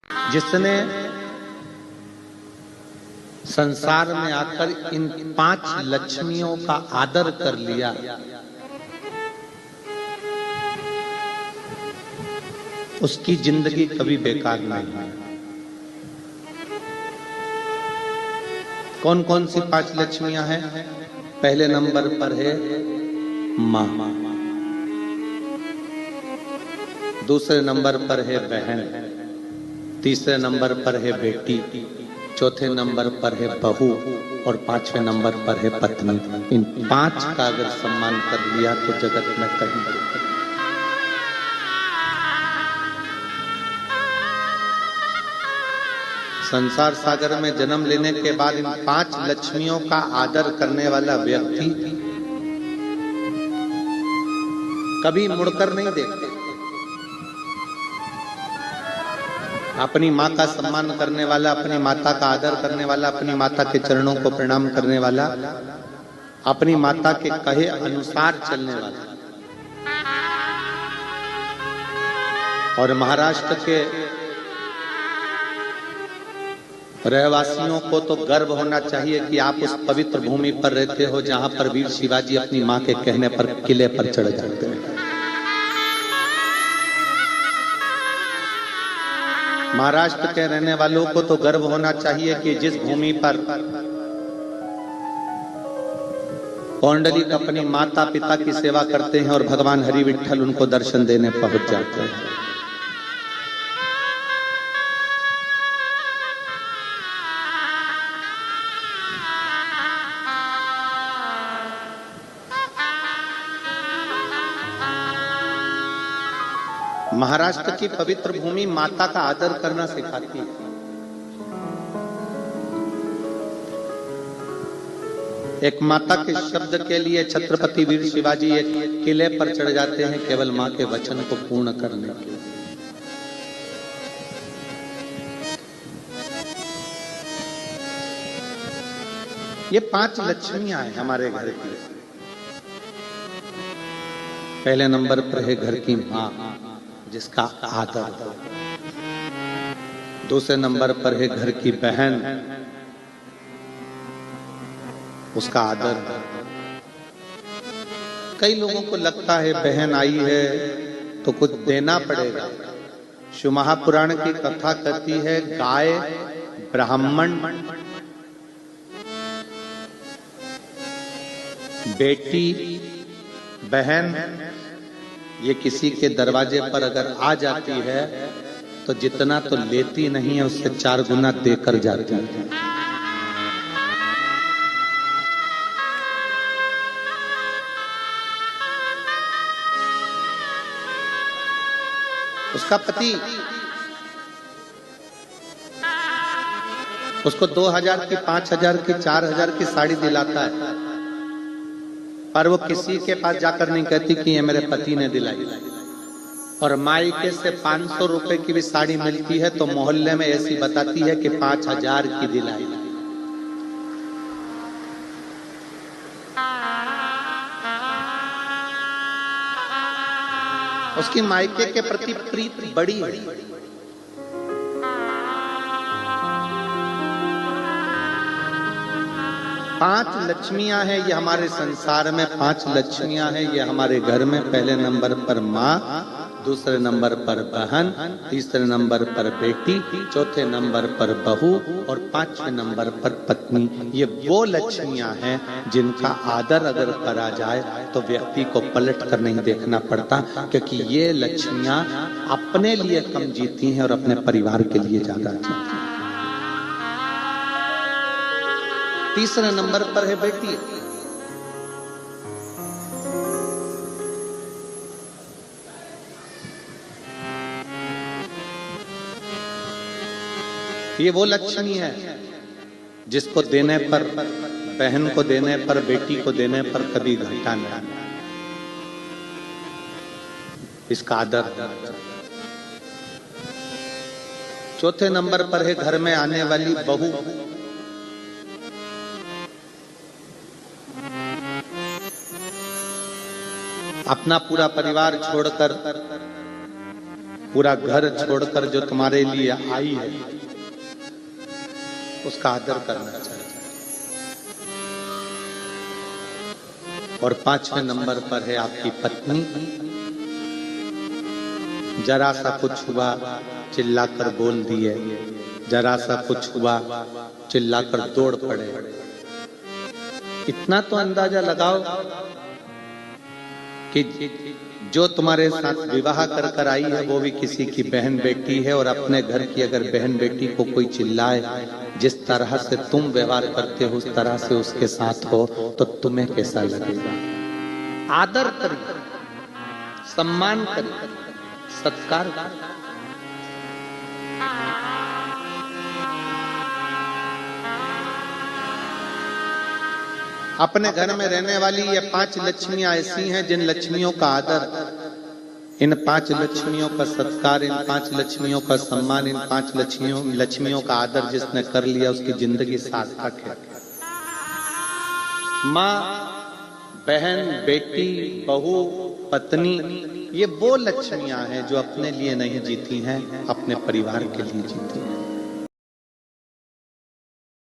जिसने संसार में आकर इन 5 लक्ष्मियों का आदर कर लिया, उसकी जिंदगी कभी बेकार नहीं है। कौन कौन सी 5 लक्ष्मियां हैं? पहले नंबर पर है मां, दूसरे नंबर पर है बहन, तीसरे नंबर पर है बेटी, चौथे नंबर पर है बहू और 5वें नंबर पर है पत्नी। इन 5 का अगर सम्मान कर लिया तो जगत में कहीं संसार सागर में जन्म लेने के बाद इन 5 लक्ष्मियों का आदर करने वाला व्यक्ति कभी मुड़कर नहीं देखते। अपनी माँ का सम्मान करने वाला, अपनी माता का आदर करने वाला, अपनी माता के चरणों को प्रणाम करने वाला, अपनी माता के कहे अनुसार चलने वाला। और महाराष्ट्र के रहवासियों को तो गर्व होना चाहिए कि आप उस पवित्र भूमि पर रहते हो जहां पर वीर शिवाजी अपनी मां के कहने पर किले पर चढ़ जाते हैं। महाराष्ट्र के रहने वालों को तो गर्व होना चाहिए कि जिस भूमि पर पौंडलिक अपनी माता पिता की सेवा करते हैं और भगवान हरि विठ्ठल उनको दर्शन देने पहुंच जाते हैं। महाराष्ट्र की पवित्र भूमि माता का आदर करना सिखाती है। एक माता के शब्द के लिए छत्रपति वीर शिवाजी एक किले पर चढ़ जाते हैं केवल मां के वचन को पूर्ण करने के लिए। ये 5 लक्ष्मियां हैं हमारे घर की। पहले नंबर पर है घर की मां जिसका आदर, दूसरे नंबर पर है घर की बहन, उसका आदर। कई लोगों को लगता है बहन आई है तो कुछ देना पड़ेगा। शिव महापुराण की कथा कहती है गाय, ब्राह्मण, बेटी, बहन ये किसी के दरवाजे पर अगर आ जाती है तो जितना तो लेती नहीं है उससे 4 गुना देकर जाती है। उसका पति उसको 2000 की, 5000 की, 4000 की साड़ी दिलाता है, पर वो किसी के पास जाकर नहीं कहती कि ये मेरे पति ने दिलाई। और मायके से 500 रुपए की भी साड़ी मिलती है तो मोहल्ले में ऐसी बताती है कि 5000 की दिलाई। उसकी मायके के प्रति प्रीति बड़ी है। पांच लक्ष्मियां हैं ये हमारे संसार में, 5 लक्ष्मियां हैं ये हमारे घर में। पहले नंबर पर माँ, दूसरे नंबर पर बहन, तीसरे नंबर पर बेटी, चौथे नंबर पर बहू और 5वें नंबर पर पत्नी। ये वो लक्ष्मियां हैं जिनका आदर अगर करा जाए तो व्यक्ति को पलट कर नहीं देखना पड़ता, क्योंकि ये लक्ष्मियां अपने लिए कम जीती हैं और अपने परिवार के लिए ज्यादा जीती हैं। तीसरे नंबर पर है बेटी। ये वो लक्ष्मी है जिसको देने पर, बहन को देने पर, बेटी को देने पर कभी घाटा नहीं। इसका आदर। चौथे नंबर पर है घर में आने वाली बहू। अपना पूरा परिवार छोड़कर पूरा घर छोड़कर जो तुम्हारे लिए आई है उसका आदर करना चाहिए। और 5वें नंबर पर है आपकी पत्नी। जरा सा कुछ हुआ चिल्लाकर बोल दिए, जरा सा कुछ हुआ चिल्लाकर दौड़ पड़े। इतना तो अंदाजा लगाओ कि जो तुम्हारे साथ विवाह कर कर आई है वो भी किसी की बहन बेटी है, और अपने घर की अगर बहन बेटी को कोई चिल्लाए, जिस तरह से तुम व्यवहार करते हो उस तरह से उसके साथ हो तो तुम्हें कैसा लगेगा? आदर करिए, सम्मान करिए, सत्कार करिए। अपने घर में रहने वाली ये 5 लक्ष्मियां ऐसी हैं जिन लक्ष्मियों का आदर, इन 5 लक्ष्मियों का सत्कार, इन 5 लक्ष्मियों का सम्मान, इन 5 लक्ष्मियों का आदर जिसने कर लिया उसकी जिंदगी सार्थक है। माँ, बहन, बेटी, बहू, पत्नी, ये वो लक्ष्मियां हैं जो अपने लिए नहीं जीती हैं, अपने परिवार के लिए जीती हैं।